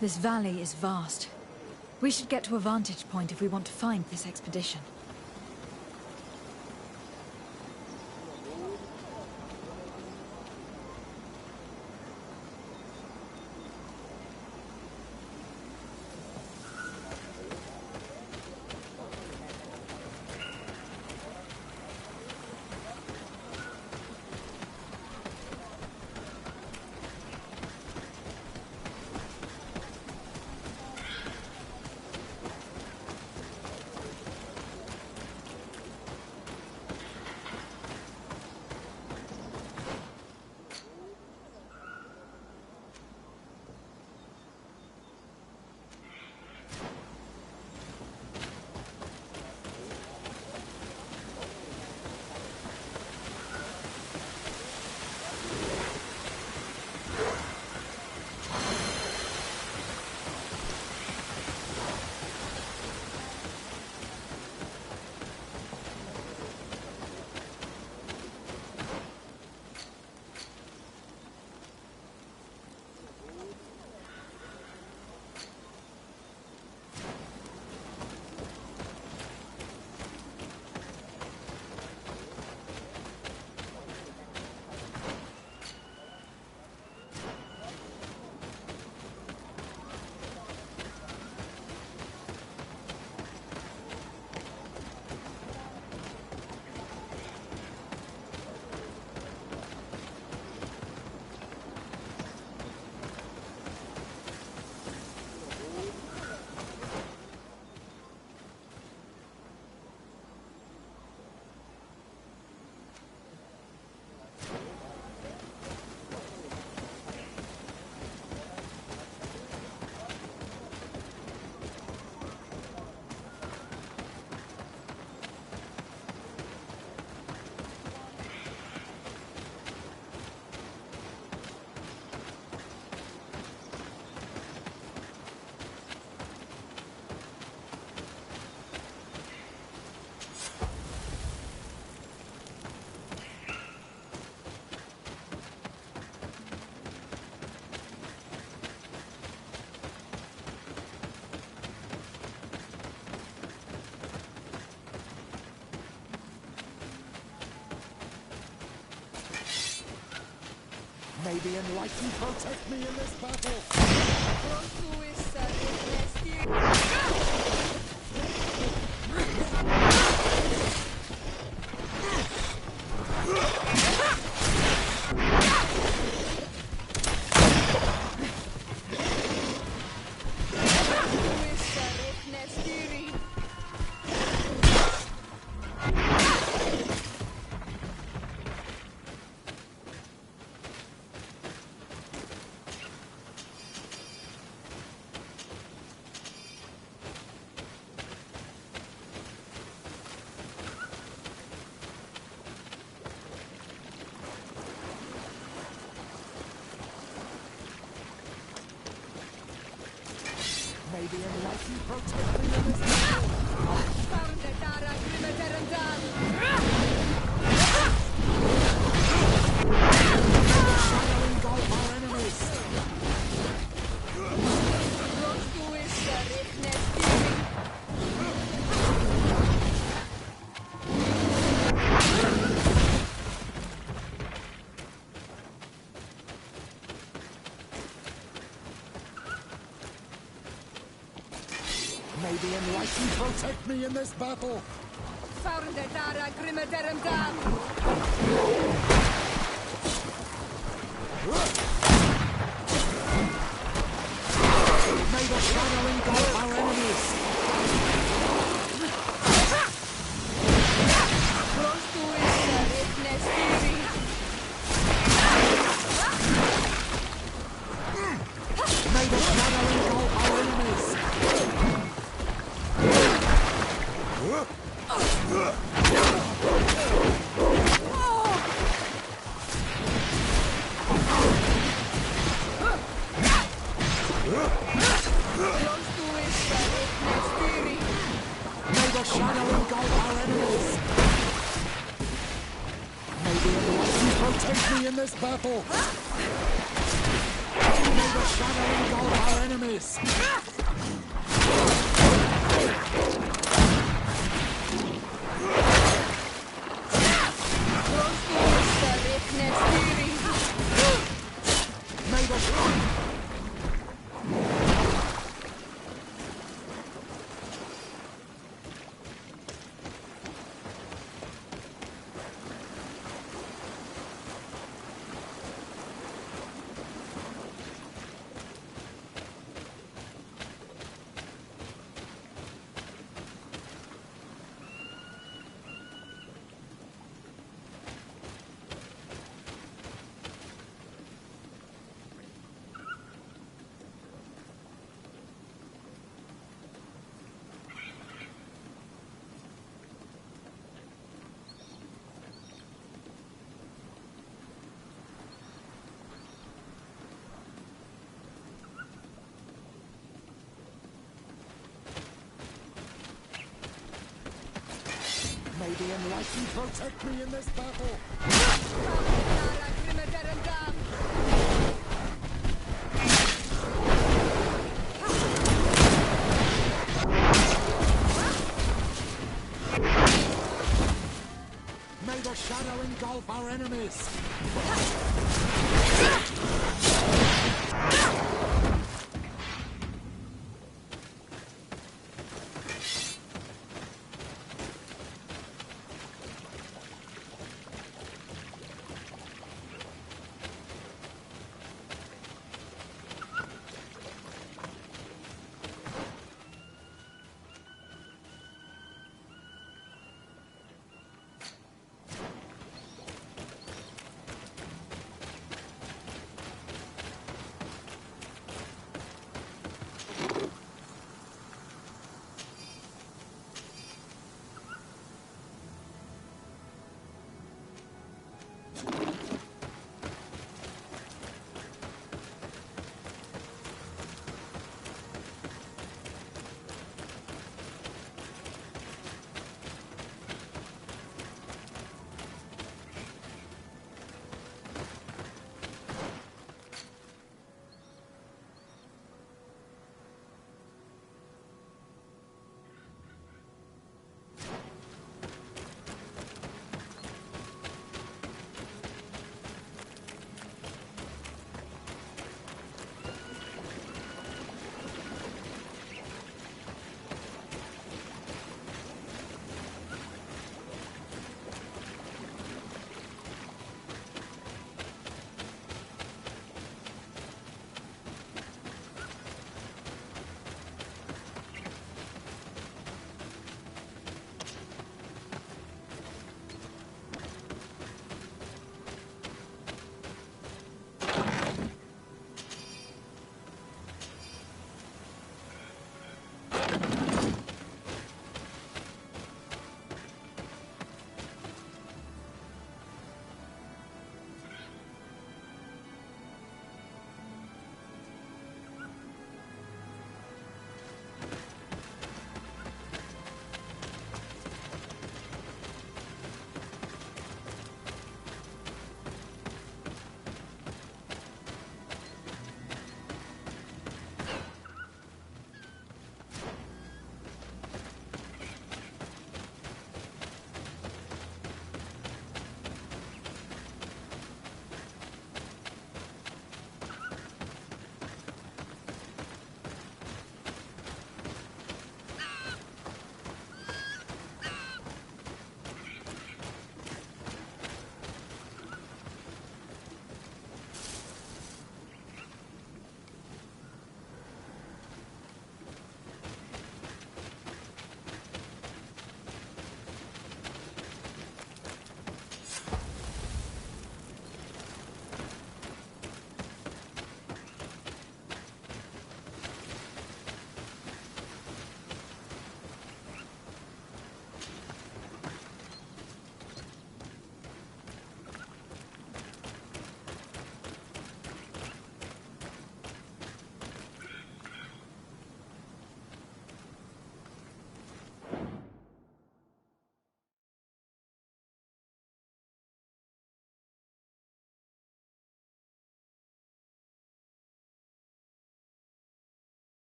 This valley is vast. We should get to a vantage point if we want to find this expedition. May the enlightened protect me in this battle! May the enlightened protect me in this battle! Shadow engulf our enemies! May the enlightened protect me in this battle! May the shadow engulf our enemies! May the shadow engulf our enemies! May the shadow engulf our enemies! May the enlightened protect me in this battle! May May the shadow engulf our enemies! May the... May the enlightened protect me in this battle! May the shadow engulf our enemies!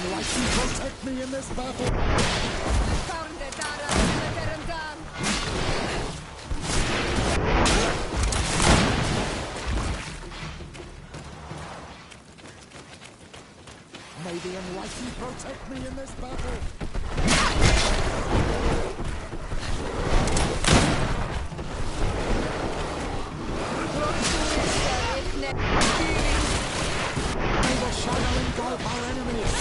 enlightened protect me in this battle? May the enlightened protect me in this battle. May the shadow engulf our enemies.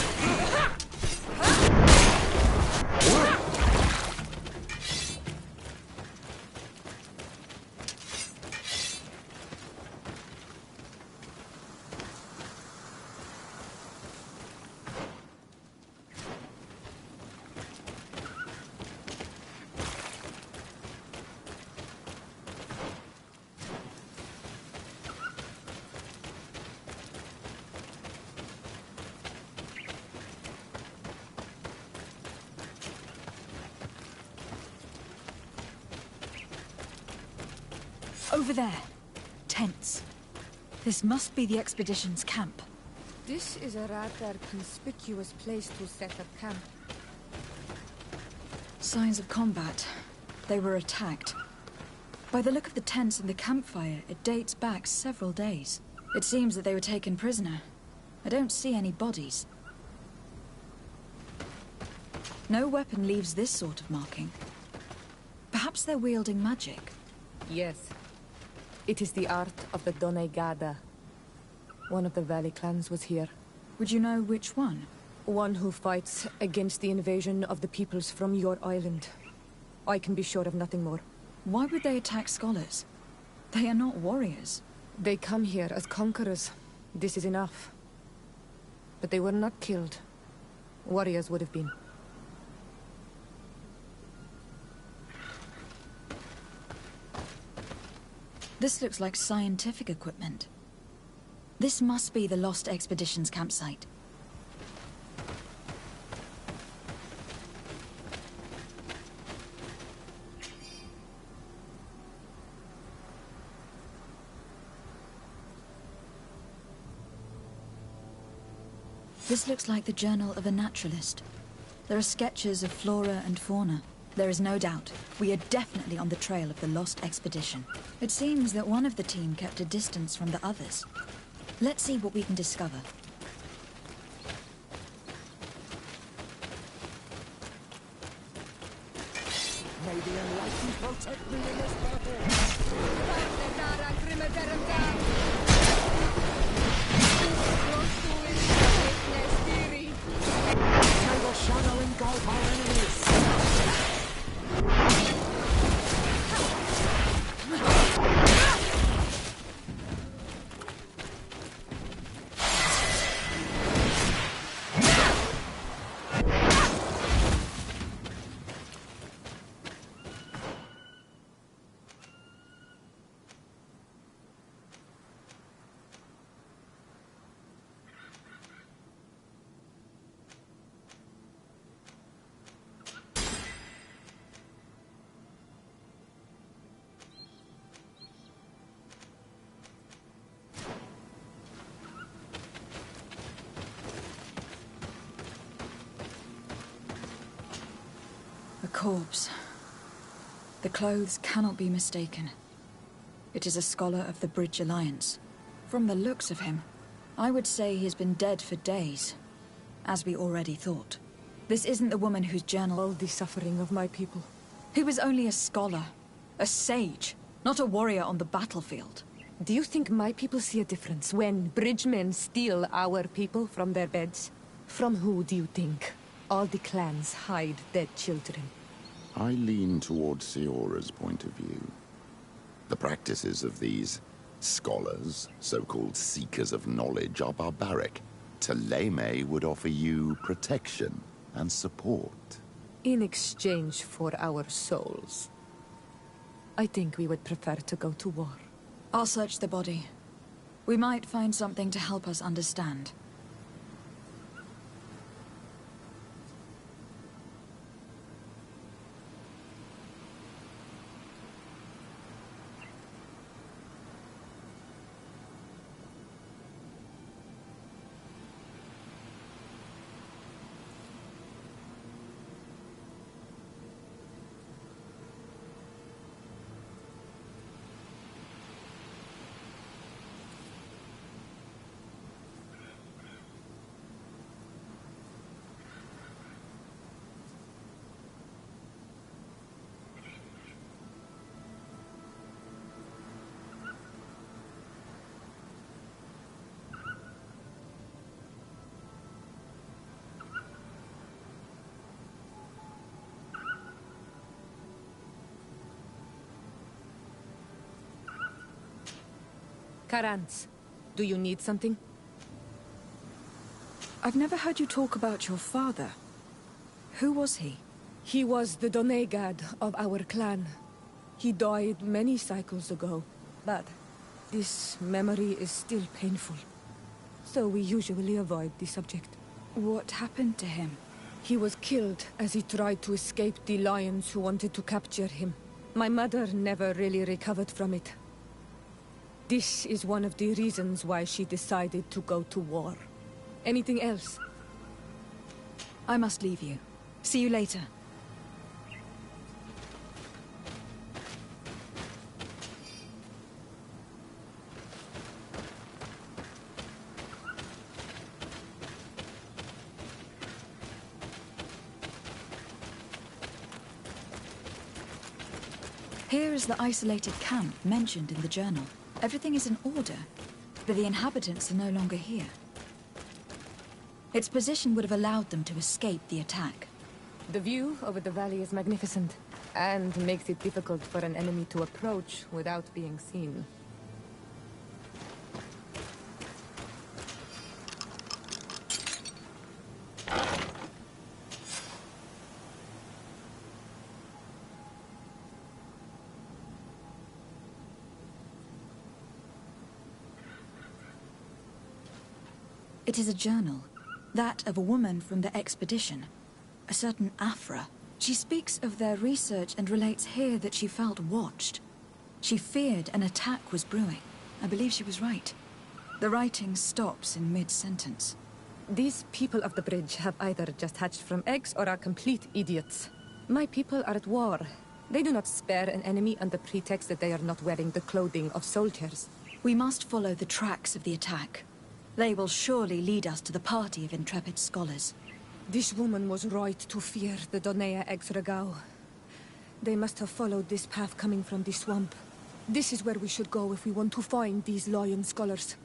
Over there. Tents. This must be the expedition's camp. This is a rather conspicuous place to set up camp. Signs of combat. They were attacked. By the look of the tents and the campfire, it dates back several days. It seems that they were taken prisoner. I don't see any bodies. No weapon leaves this sort of marking. Perhaps they're wielding magic. Yes. It is the art of the Donegada. One of the Valley clans was here. Would you know which one? One who fights against the invasion of the peoples from your island. I can be sure of nothing more. Why would they attack scholars? They are not warriors. They come here as conquerors. This is enough. But they were not killed. Warriors would have been. This looks like scientific equipment. This must be the Lost Expedition's campsite. This looks like the journal of a naturalist. There are sketches of flora and fauna. There is no doubt. We are definitely on the trail of the Lost Expedition. It seems that one of the team kept a distance from the others. Let's see what we can discover. May the enlightened protect me in this battle. May the shadow engulf our enemies. A corpse. The clothes cannot be mistaken. It is a scholar of the Bridge Alliance. From the looks of him, I would say he's been dead for days, as we already thought. This isn't the woman whose journal... All the suffering of my people. He was only a scholar, a sage, not a warrior on the battlefield. Do you think my people see a difference when bridgemen steal our people from their beds? From who do you think all the clans hide dead children? I lean towards Siora's point of view. The practices of these scholars, so-called seekers of knowledge, are barbaric. Teleme would offer you protection and support. In exchange for our souls. I think we would prefer to go to war. I'll search the body. We might find something to help us understand. Karans, do you need something? I've never heard you talk about your father. Who was he? He was the Donegad of our clan. He died many cycles ago, but this memory is still painful. So we usually avoid the subject. What happened to him? He was killed as he tried to escape the lions who wanted to capture him. My mother never really recovered from it. This is one of the reasons why she decided to go to war. Anything else? I must leave you. See you later. Here is the isolated camp mentioned in the journal. Everything is in order, but the inhabitants are no longer here. Its position would have allowed them to escape the attack. The view over the valley is magnificent, and makes it difficult for an enemy to approach without being seen. It is a journal. That of a woman from the expedition. A certain Afra. She speaks of their research and relates here that she felt watched. She feared an attack was brewing. I believe she was right. The writing stops in mid-sentence. These people of the bridge have either just hatched from eggs or are complete idiots. My people are at war. They do not spare an enemy under pretext that they are not wearing the clothing of soldiers. We must follow the tracks of the attack. They will surely lead us to the party of intrepid scholars. This woman was right to fear the Donea Exregao. They must have followed this path coming from the swamp. This is where we should go if we want to find these lion scholars.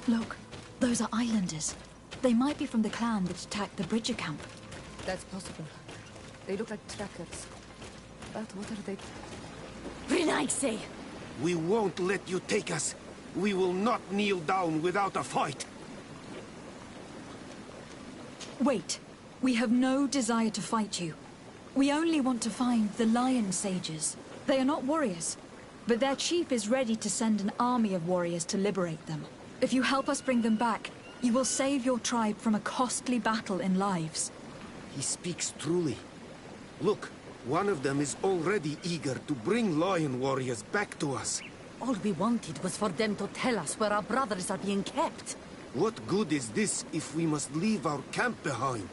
Look, those are islanders. They might be from the clan that attacked the Bridger camp. That's possible. They look like trackers. But what are they? Renaigse! We won't let you take us. We will not kneel down without a fight. Wait. We have no desire to fight you. We only want to find the Lion Sages. They are not warriors, but their chief is ready to send an army of warriors to liberate them. If you help us bring them back, you will save your tribe from a costly battle in lives. He speaks truly. Look, one of them is already eager to bring lion warriors back to us. All we wanted was for them to tell us where our brothers are being kept. What good is this if we must leave our camp behind?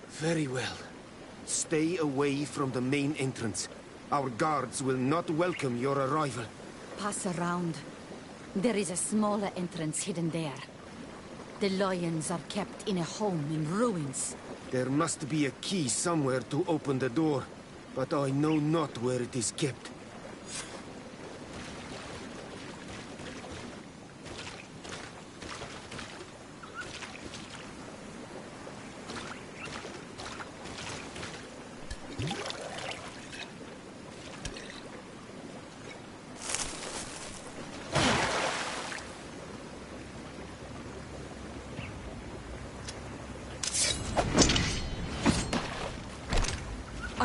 Very well. Stay away from the main entrance. Our guards will not welcome your arrival. Pass around. There is a smaller entrance hidden there. The lions are kept in a home in ruins. There must be a key somewhere to open the door, but I know not where it is kept.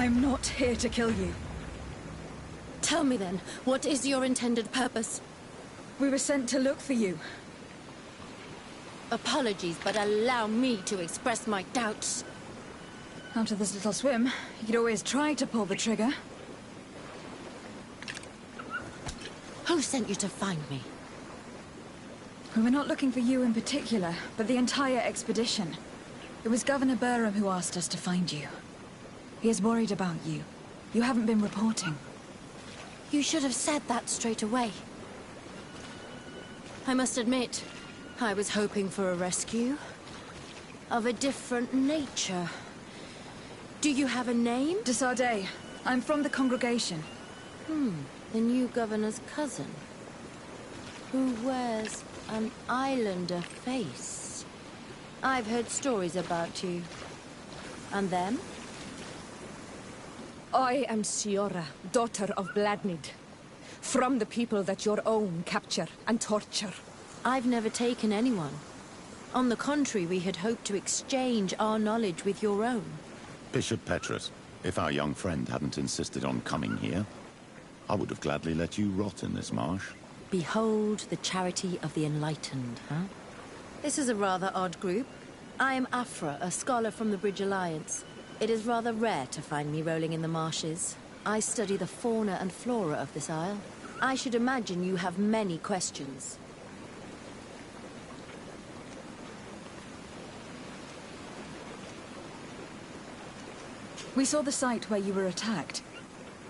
I'm not here to kill you. Tell me then, what is your intended purpose? We were sent to look for you. Apologies, but allow me to express my doubts. After this little swim, you could always try to pull the trigger. Who sent you to find me? We were not looking for you in particular, but the entire expedition. It was Governor Burham who asked us to find you. He is worried about you. You haven't been reporting. You should have said that straight away. I must admit, I was hoping for a rescue. Of a different nature. Do you have a name? De Sardet. I'm from the congregation. The new governor's cousin. Who wears an islander face. I've heard stories about you. And them? I am Siora, daughter of Bladnid. From the people that your own capture and torture. I've never taken anyone. On the contrary, we had hoped to exchange our knowledge with your own. Bishop Petrus, if our young friend hadn't insisted on coming here, I would have gladly let you rot in this marsh. Behold the charity of the enlightened, huh? This is a rather odd group. I am Afra, a scholar from the Bridge Alliance. It is rather rare to find me rolling in the marshes. I study the fauna and flora of this isle. I should imagine you have many questions. We saw the site where you were attacked.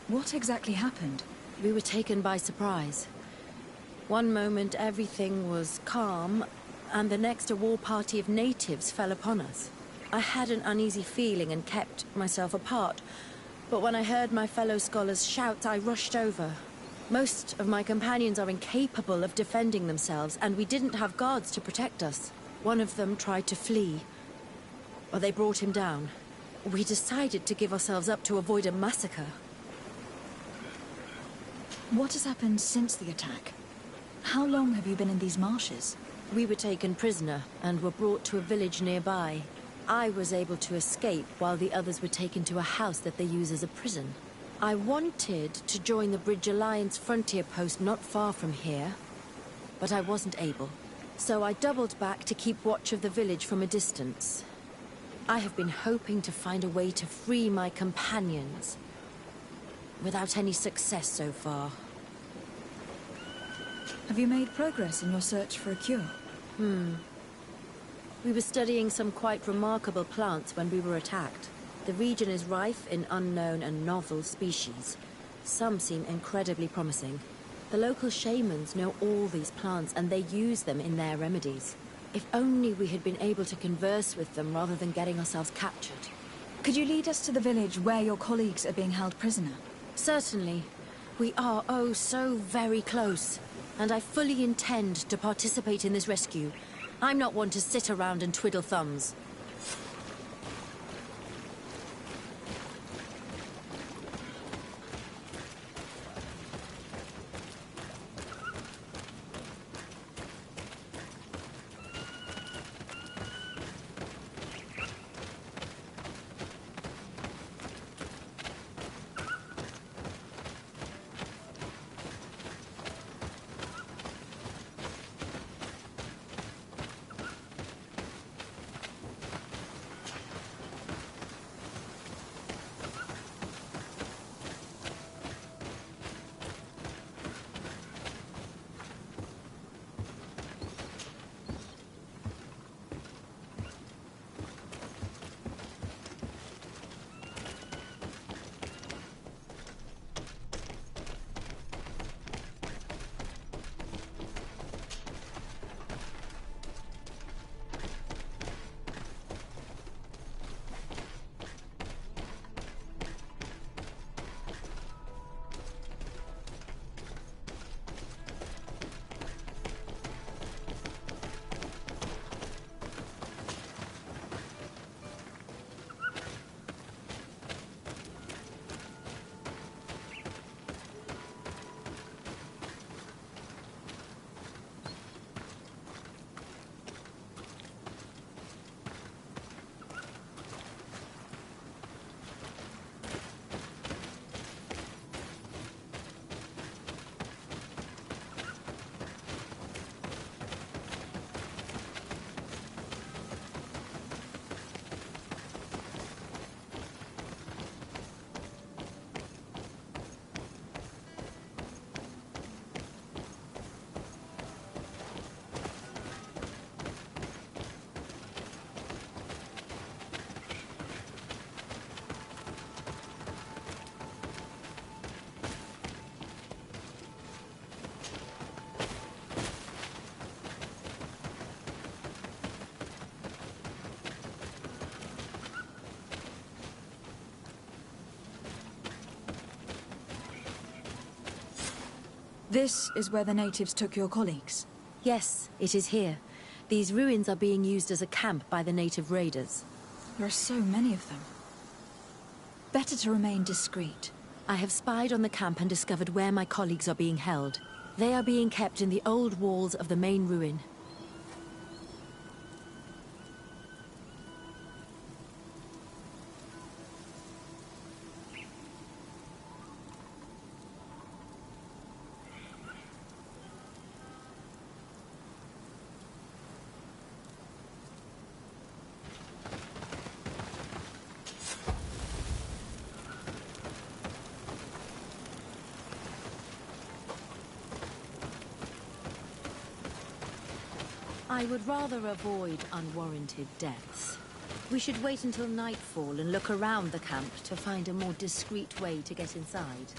What exactly happened? We were taken by surprise. One moment everything was calm, and the next a war party of natives fell upon us. I had an uneasy feeling and kept myself apart, but when I heard my fellow scholars shout, I rushed over. Most of my companions are incapable of defending themselves, and we didn't have guards to protect us. One of them tried to flee, but they brought him down. We decided to give ourselves up to avoid a massacre. What has happened since the attack? How long have you been in these marshes? We were taken prisoner and were brought to a village nearby. I was able to escape while the others were taken to a house that they use as a prison. I wanted to join the Bridge Alliance frontier post not far from here, but I wasn't able. So I doubled back to keep watch of the village from a distance. I have been hoping to find a way to free my companions, without any success so far. Have you made progress in your search for a cure? We were studying some quite remarkable plants when we were attacked. The region is rife in unknown and novel species. Some seem incredibly promising. The local shamans know all these plants and they use them in their remedies. If only we had been able to converse with them rather than getting ourselves captured. Could you lead us to the village where your colleagues are being held prisoner? Certainly. We are, oh, so very close. And I fully intend to participate in this rescue. I'm not one to sit around and twiddle thumbs. This is where the natives took your colleagues? Yes, it is here. These ruins are being used as a camp by the native raiders. There are so many of them. Better to remain discreet. I have spied on the camp and discovered where my colleagues are being held. They are being kept in the old walls of the main ruin. I would rather avoid unwarranted deaths. We should wait until nightfall and look around the camp to find a more discreet way to get inside.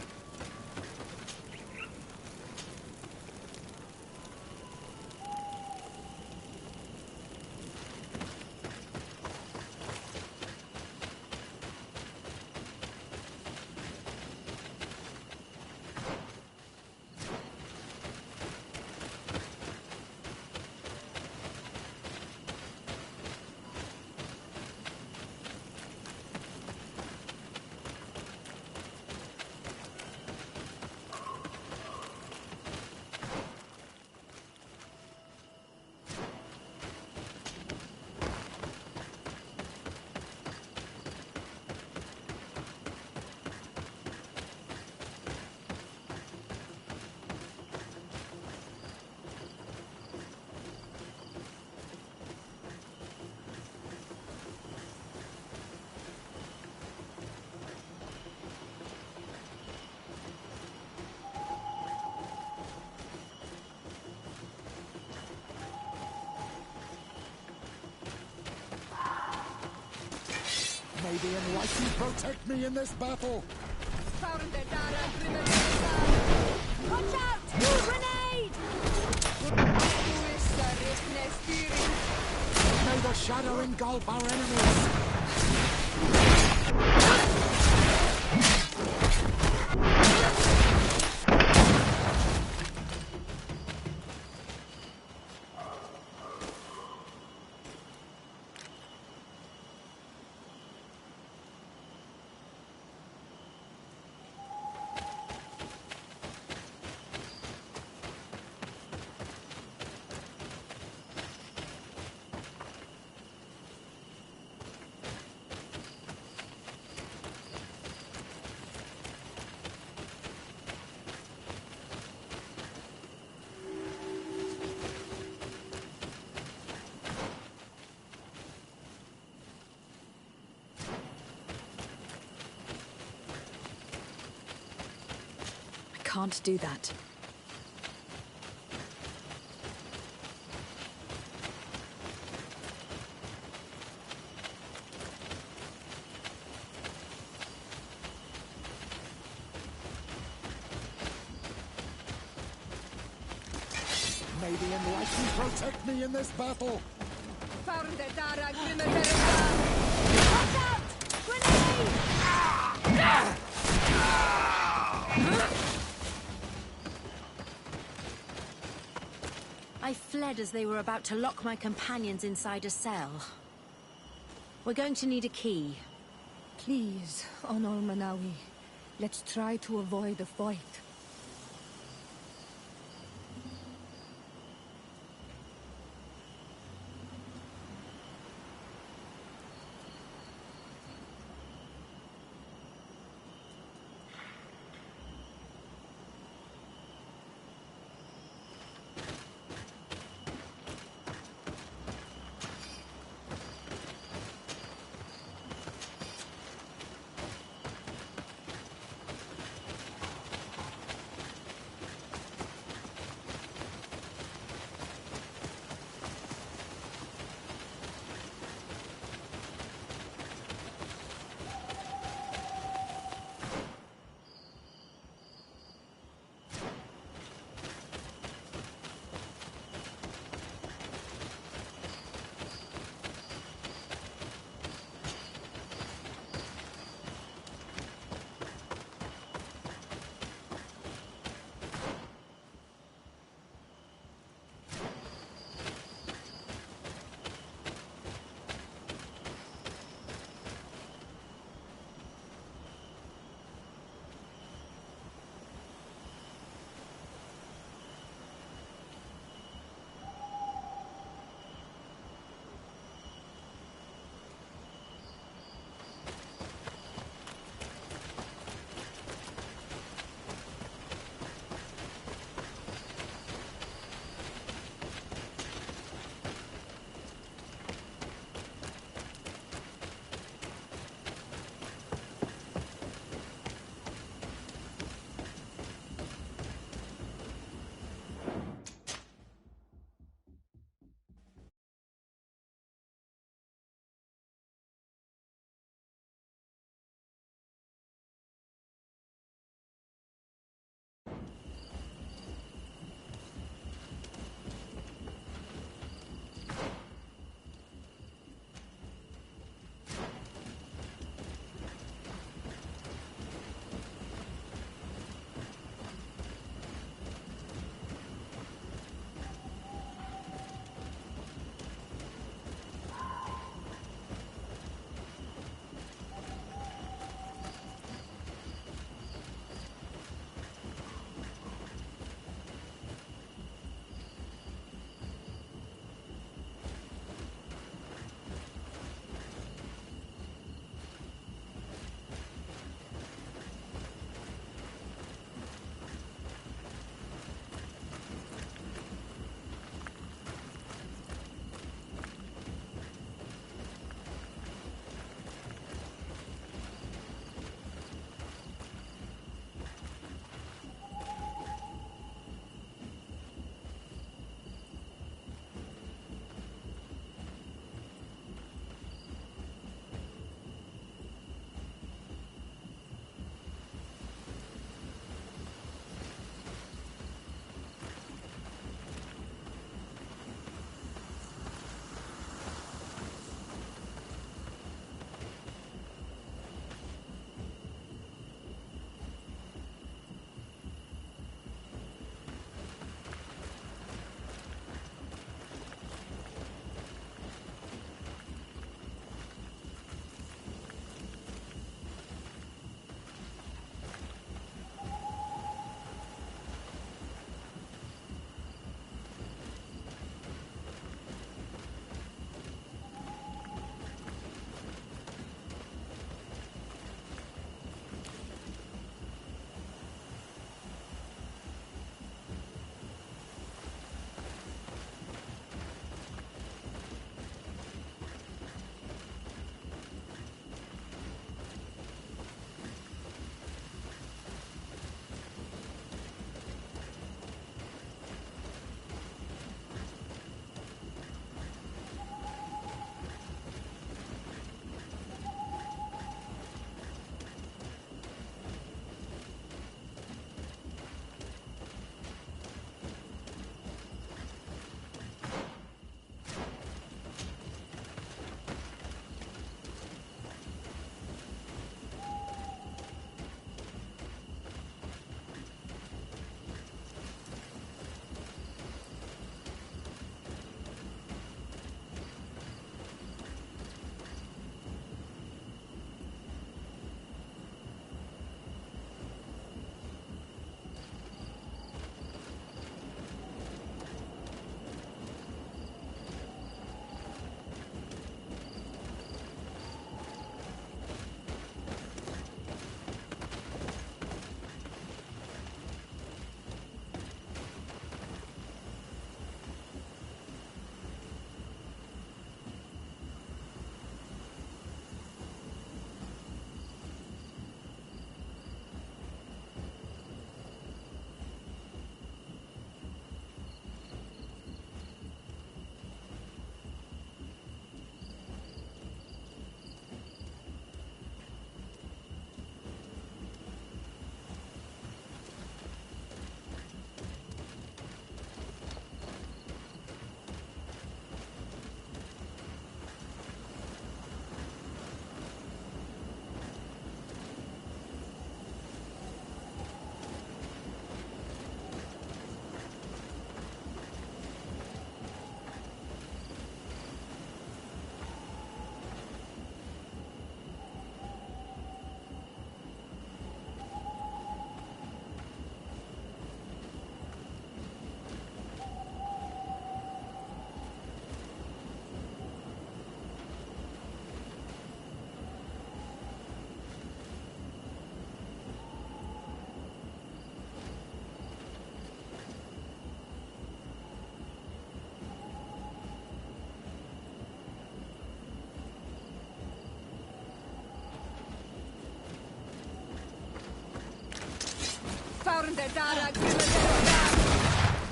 May the Enlightened protect me in this battle! Watch out! Grenade! May the shadow engulf our enemies! Can't do that. May the Enlightened protect me in this battle! Watch out! Grenade! I fled as they were about to lock my companions inside a cell. We're going to need a key. Please, Honor Manawi, let's try to avoid a fight.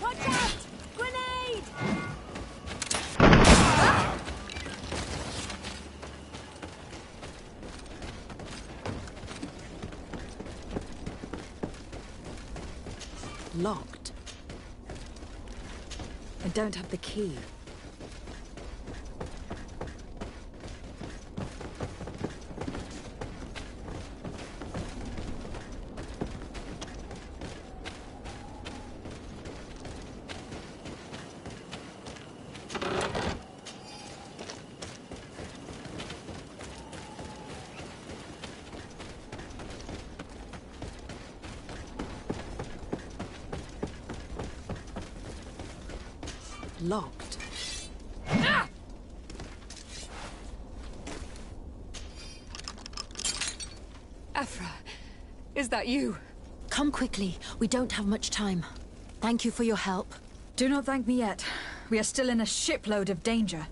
Watch out! Grenade! Locked. I don't have the key. Locked. Afra, is that you? Come quickly. We don't have much time. Thank you for your help. Do not thank me yet. We are still in a shipload of danger.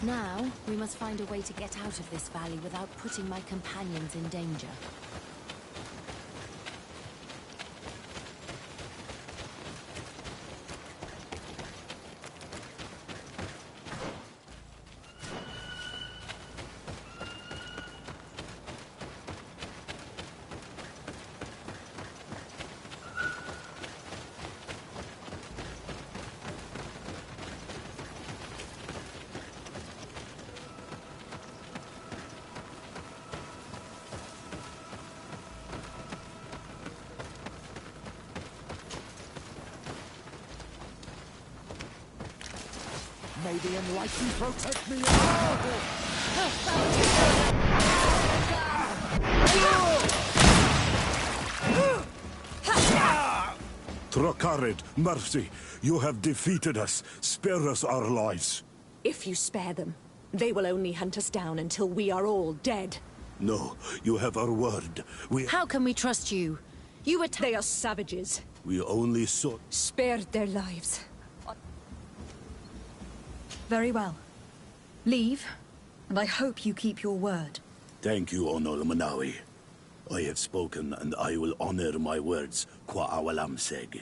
Now, we must find a way to get out of this valley without putting my companions in danger. May the enlightened protect me. Trakarid, mercy, you have defeated us. Spare us our lives. If you spare them, they will only hunt us down until we are all dead. No, you have our word. How can we trust you? You were They are savages. We only sought... Spared their lives. Very well. Leave, and I hope you keep your word. Thank you, Onol Manawi. I have spoken, and I will honor my words, Kwa awalam seg.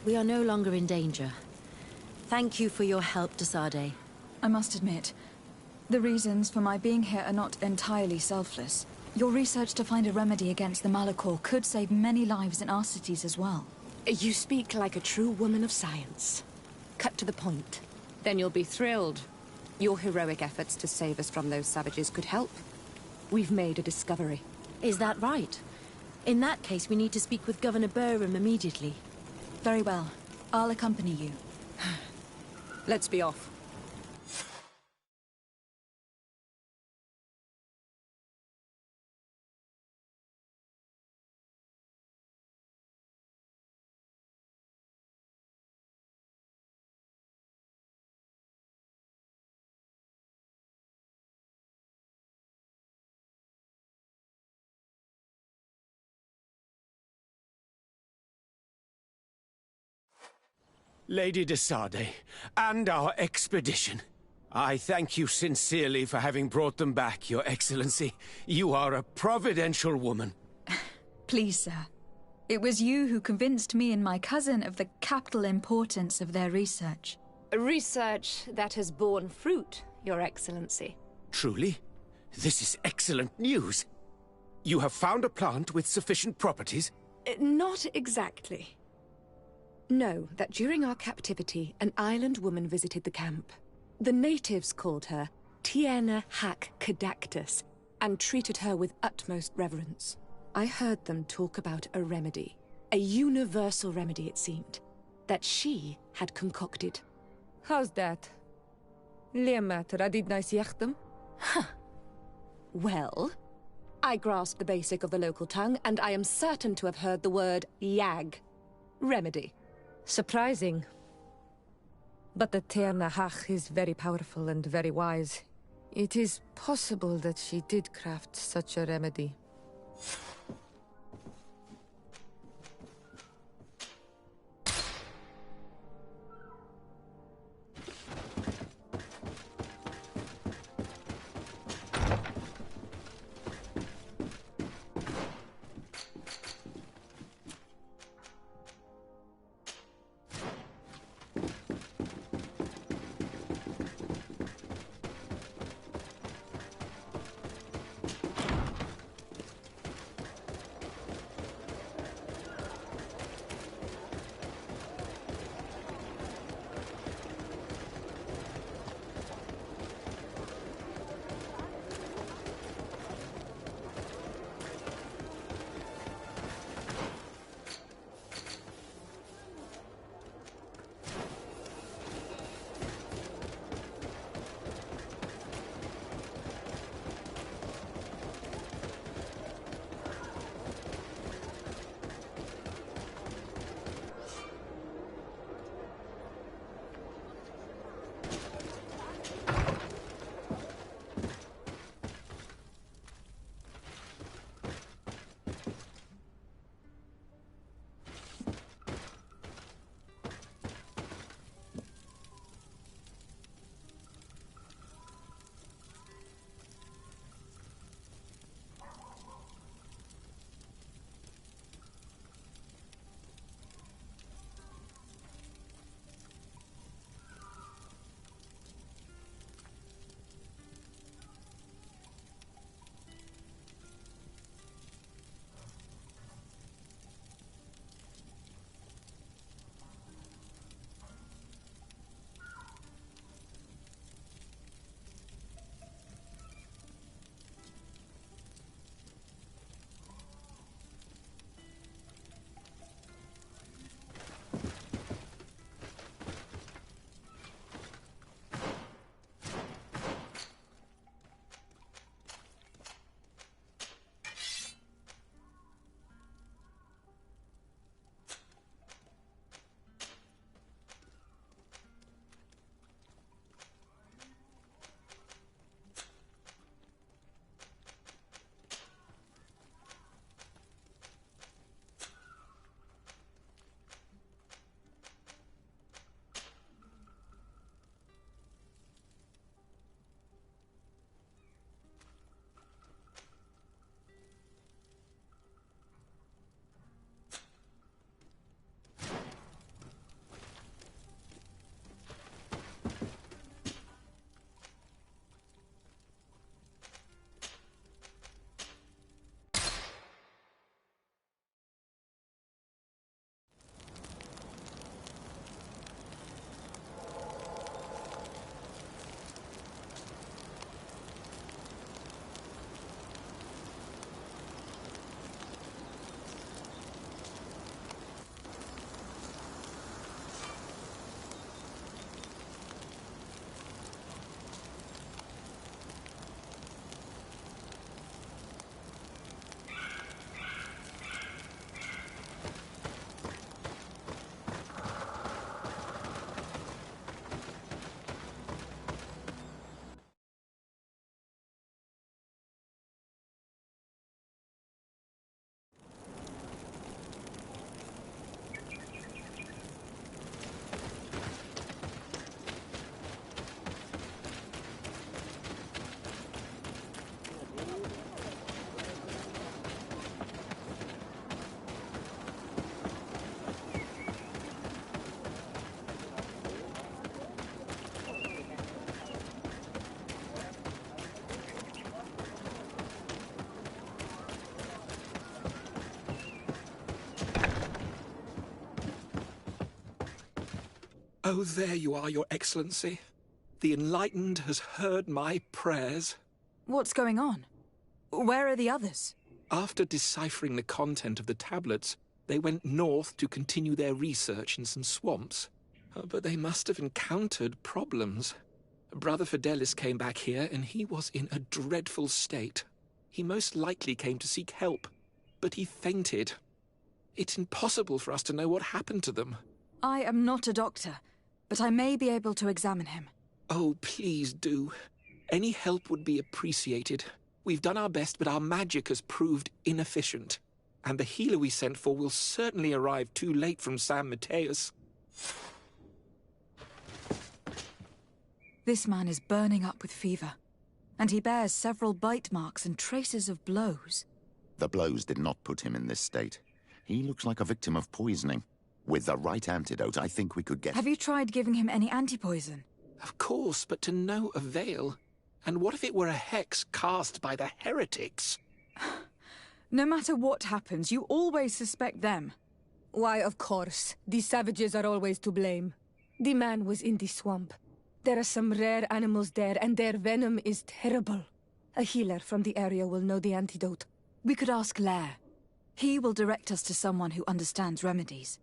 we are no longer in danger. Thank you for your help, Desade. I must admit, the reasons for my being here are not entirely selfless. Your research to find a remedy against the Malachor could save many lives in our cities as well. You speak like a true woman of science. Cut to the point. Then you'll be thrilled. Your heroic efforts to save us from those savages could help. We've made a discovery. Is that right? In that case, we need to speak with Governor Burham immediately. Very well. I'll accompany you. Let's be off. Lady Desade, and our expedition. I thank you sincerely for having brought them back, Your Excellency. You are a providential woman. Please, sir. It was you who convinced me and my cousin of the capital importance of their research. Research that has borne fruit, Your Excellency. Truly? This is excellent news. You have found a plant with sufficient properties? Not exactly. Know that during our captivity, an island woman visited the camp. The natives called her Tiena Hac Cadactus and treated her with utmost reverence. I heard them talk about a remedy, a universal remedy it seemed, that she had concocted. How's that? Leamat radidnais yachtem? Well, I grasp the basic of the local tongue, and I am certain to have heard the word yag. Remedy. Surprising. But the Terna Hach is very powerful and very wise. It is possible that she did craft such a remedy. Oh, there you are, Your Excellency. The Enlightened has heard my prayers. What's going on? Where are the others? After deciphering the content of the tablets, they went north to continue their research in some swamps. But they must have encountered problems. Brother Fidelis came back here, and he was in a dreadful state. He most likely came to seek help, but he fainted. It's impossible for us to know what happened to them. I am not a doctor, but I may be able to examine him. Oh, please do. Any help would be appreciated. We've done our best, but our magic has proved inefficient. And the healer we sent for will certainly arrive too late from San Mateus. This man is burning up with fever, and he bears several bite marks and traces of blows. The blows did not put him in this state. He looks like a victim of poisoning. With the right antidote, I think we could get... Have you tried giving him any antipoison? Of course, but to no avail. And what if it were a hex cast by the heretics? No matter what happens, you always suspect them. Why, of course. These savages are always to blame. The man was in the swamp. There are some rare animals there, and their venom is terrible. A healer from the area will know the antidote. We could ask Lair. He will direct us to someone who understands remedies.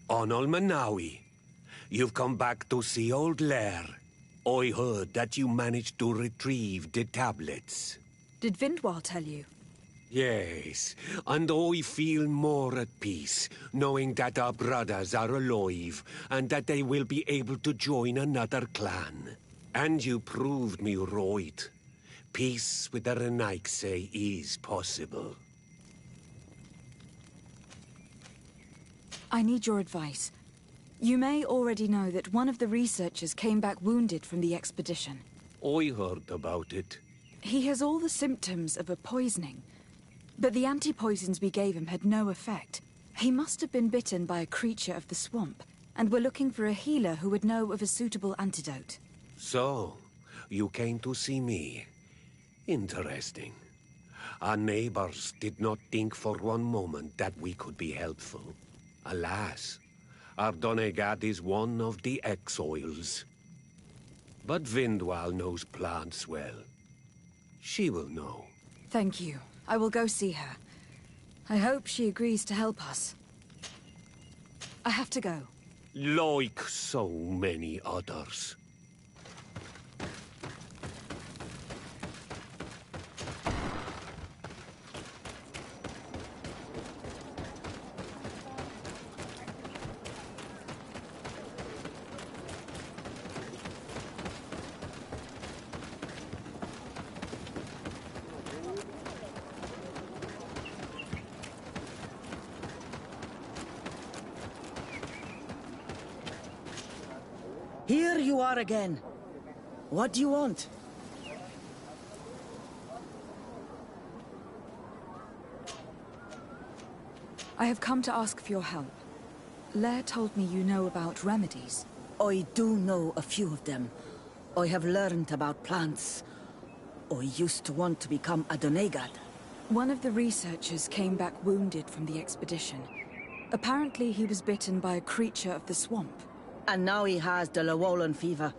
Onol Manawi, you've come back to see old Lair. I heard that you managed to retrieve the tablets. Did Vindwal tell you? Yes, and I feel more at peace, knowing that our brothers are alive, and that they will be able to join another clan. And you proved me right. Peace with the Renaigse is possible. I need your advice. You may already know that one of the researchers came back wounded from the expedition. I heard about it. He has all the symptoms of a poisoning, but the anti-poisons we gave him had no effect. He must have been bitten by a creature of the swamp, and we're looking for a healer who would know of a suitable antidote. So, you came to see me. Interesting. Our neighbors did not think for one moment that we could be helpful. Alas, our Donegat is one of the exiles. But Vindwal knows plants well. She will know. Thank you. I will go see her. I hope she agrees to help us. I have to go. Like so many others. Here you are again. What do you want? I have come to ask for your help. Lair told me you know about remedies. I do know a few of them. I have learned about plants. I used to want to become a Donegat. One of the researchers came back wounded from the expedition. Apparently he was bitten by a creature of the swamp. And now he has the Llewellyn fever.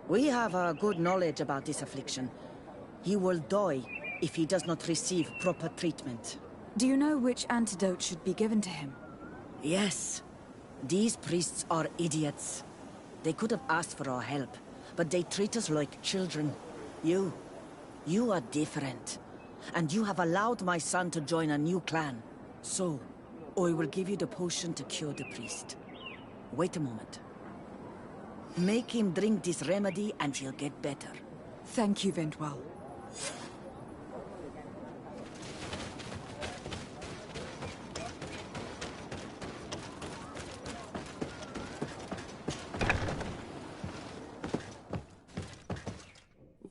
We have a good knowledge about this affliction. He will die if he does not receive proper treatment. Do you know which antidote should be given to him? Yes. These priests are idiots. They could have asked for our help, but they treat us like children. You are different. And you have allowed my son to join a new clan. So, I will give you the potion to cure the priest. Wait a moment. Make him drink this remedy and he'll get better. Thank you, Vindwal.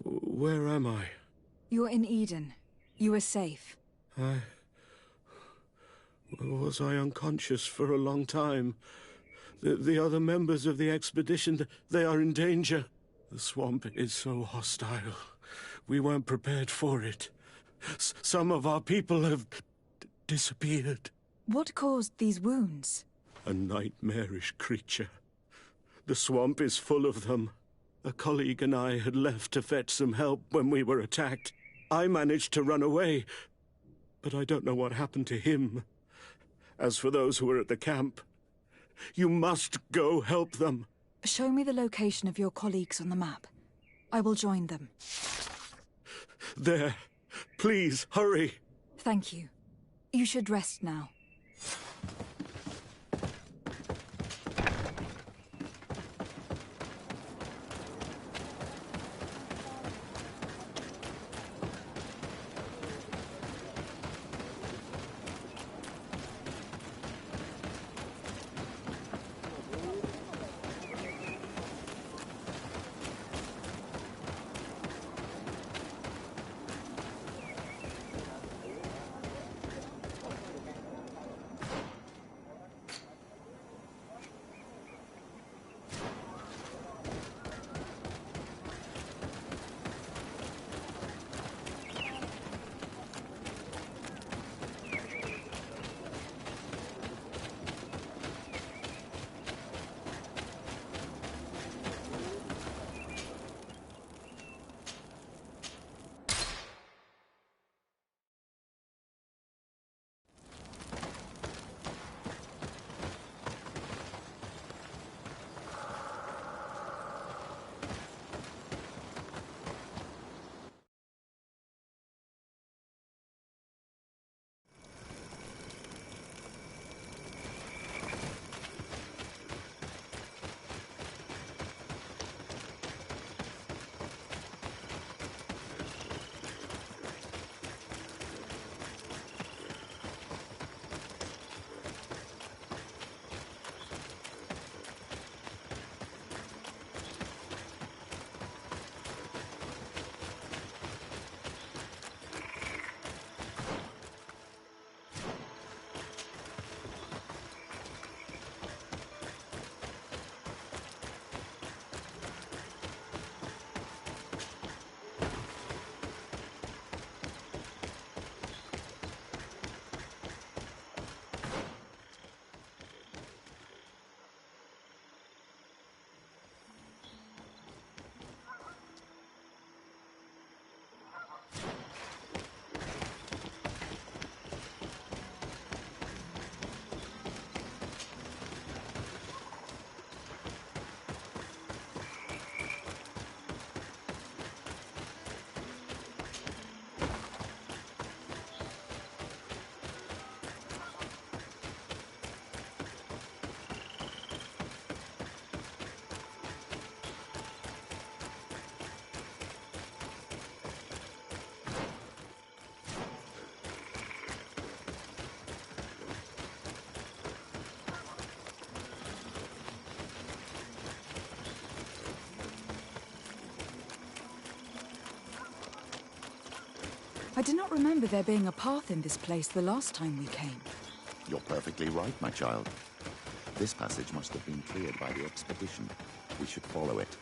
Where am I? You're in Eden. You are safe. Was I unconscious for a long time? The other members of the expedition, they are in danger. The swamp is so hostile. We weren't prepared for it. Some of our people have disappeared. What caused these wounds? A nightmarish creature. The swamp is full of them. A colleague and I had left to fetch some help when we were attacked. I managed to run away, but I don't know what happened to him. As for those who are at the camp, you must go help them. Show me the location of your colleagues on the map. I will join them. There. Please, hurry. Thank you. You should rest now. I do not remember there being a path in this place the last time we came. You're perfectly right, my child. This passage must have been cleared by the expedition. We should follow it.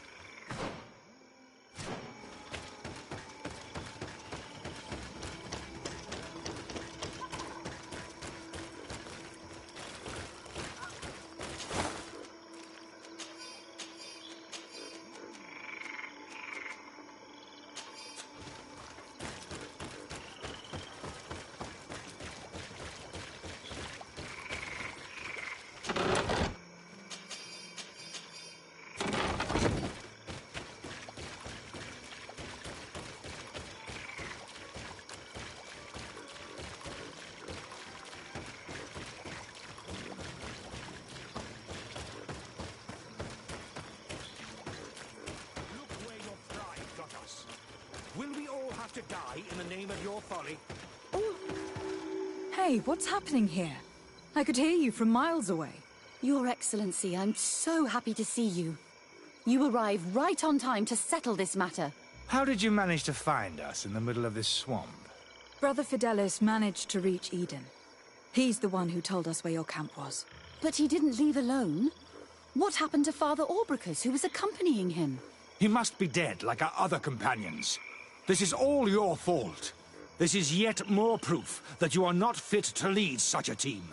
have to die in the name of your folly? Hey, what's happening here? I could hear you from miles away. Your Excellency, I'm so happy to see you. You arrived right on time to settle this matter. How did you manage to find us in the middle of this swamp? Brother Fidelis managed to reach Eden. He's the one who told us where your camp was. But he didn't leave alone. What happened to Father Orbricus, who was accompanying him? He must be dead, like our other companions. This is all your fault. This is yet more proof that you are not fit to lead such a team.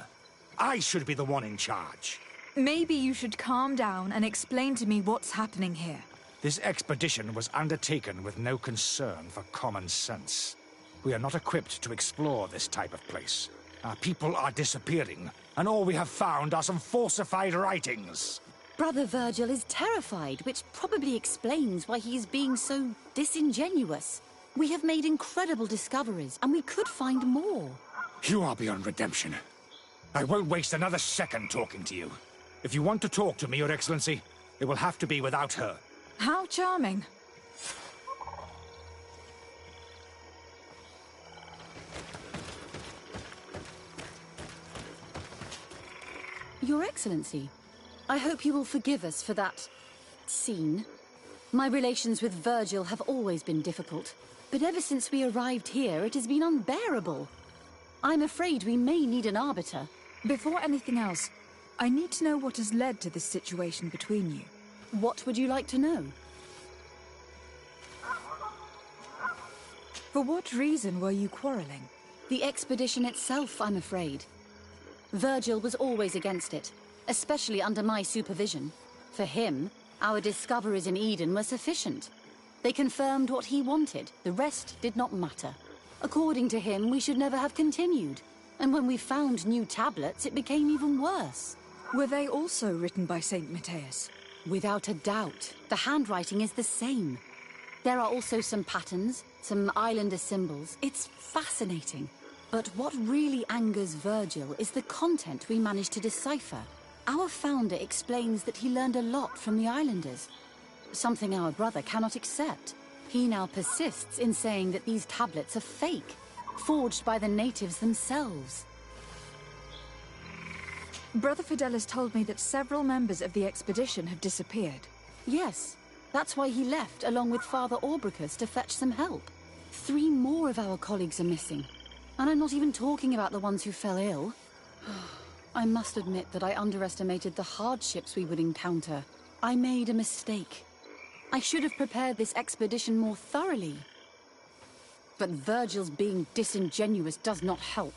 I should be the one in charge. Maybe you should calm down and explain to me what's happening here. This expedition was undertaken with no concern for common sense. We are not equipped to explore this type of place. Our people are disappearing, and all we have found are some falsified writings. Brother Virgil is terrified, which probably explains why he is being so disingenuous. We have made incredible discoveries, and we could find more. You are beyond redemption. I won't waste another second talking to you. If you want to talk to me, Your Excellency, it will have to be without her. How charming. Your Excellency, I hope you will forgive us for that scene. My relations with Virgil have always been difficult, but ever since we arrived here, it has been unbearable. I'm afraid we may need an arbiter. Before anything else, I need to know what has led to this situation between you. What would you like to know? For what reason were you quarreling? The expedition itself, I'm afraid. Virgil was always against it, especially under my supervision. For him, our discoveries in Eden were sufficient. They confirmed what he wanted. The rest did not matter. According to him, we should never have continued. And when we found new tablets, it became even worse. Were they also written by Saint Matthias? Without a doubt. The handwriting is the same. There are also some patterns, some islander symbols. It's fascinating. But what really angers Virgil is the content we managed to decipher. Our founder explains that he learned a lot from the islanders, something our brother cannot accept. He now persists in saying that these tablets are fake, forged by the natives themselves. Brother Fidelis told me that several members of the expedition have disappeared. Yes, that's why he left along with Father Orbricus to fetch some help. 3 more of our colleagues are missing, and I'm not even talking about the ones who fell ill. I must admit that I underestimated the hardships we would encounter. I made a mistake. I should have prepared this expedition more thoroughly. But Virgil's being disingenuous does not help.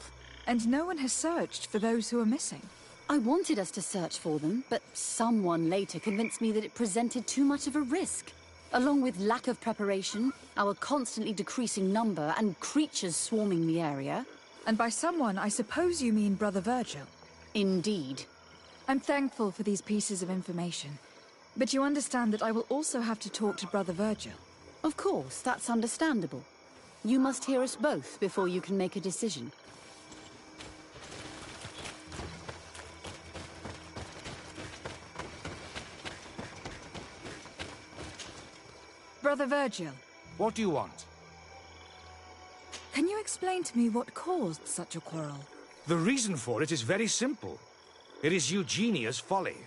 And no one has searched for those who are missing. I wanted us to search for them, but someone later convinced me that it presented too much of a risk. Along with lack of preparation, our constantly decreasing number, and creatures swarming the area. And by someone, I suppose you mean Brother Virgil. Indeed. I'm thankful for these pieces of information. But you understand that I will also have to talk to Brother Virgil. Of course, that's understandable. You must hear us both before you can make a decision. Brother Virgil. What do you want? Can you explain to me what caused such a quarrel? The reason for it is very simple. It is Eugenia's folly.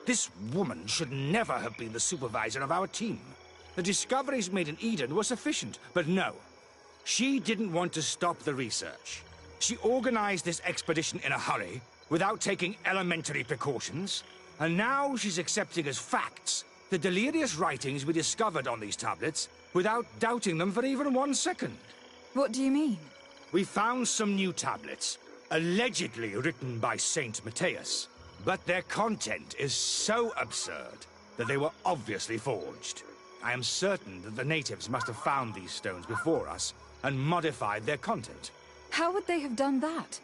This woman should never have been the supervisor of our team. The discoveries made in Eden were sufficient, but no. She didn't want to stop the research. She organized this expedition in a hurry, without taking elementary precautions, and now she's accepting as facts the delirious writings we discovered on these tablets, without doubting them for even 1 second. What do you mean? We found some new tablets, allegedly written by Saint Matthias, but their content is so absurd that they were obviously forged. I am certain that the natives must have found these stones before us and modified their content. How would they have done that?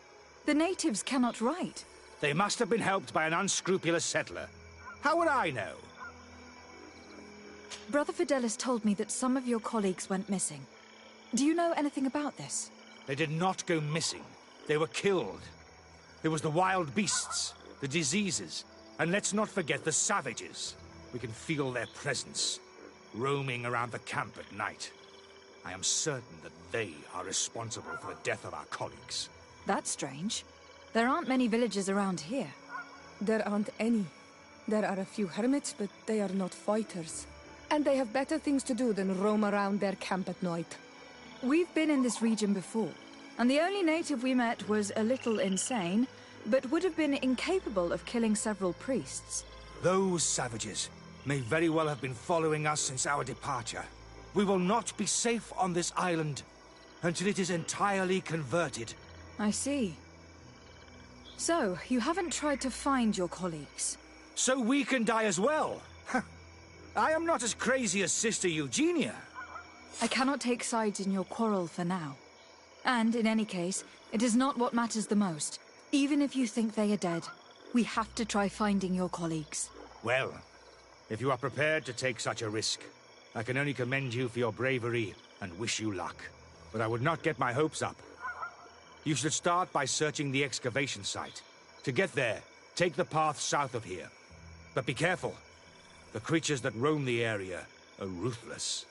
The natives cannot write. They must have been helped by an unscrupulous settler. How would I know? Brother Fidelis told me that some of your colleagues went missing. Do you know anything about this? They did not go missing. They were killed. There was the wild beasts, the diseases, and let's not forget the savages. We can feel their presence, roaming around the camp at night. I am certain that they are responsible for the death of our colleagues. That's strange. There aren't many villagers around here. There aren't any. There are a few hermits, but they are not fighters. And they have better things to do than roam around their camp at night. We've been in this region before, and the only native we met was a little insane, but would have been incapable of killing several priests. Those savages may very well have been following us since our departure. We will not be safe on this island until it is entirely converted. I see. So, you haven't tried to find your colleagues? So we can die as well! I am not as crazy as Sister Eugenia. I cannot take sides in your quarrel for now. And, in any case, it is not what matters the most. Even if you think they are dead, we have to try finding your colleagues. Well, if you are prepared to take such a risk, I can only commend you for your bravery and wish you luck. But I would not get my hopes up. You should start by searching the excavation site. To get there, take the path south of here. But be careful. The creatures that roam the area are ruthless.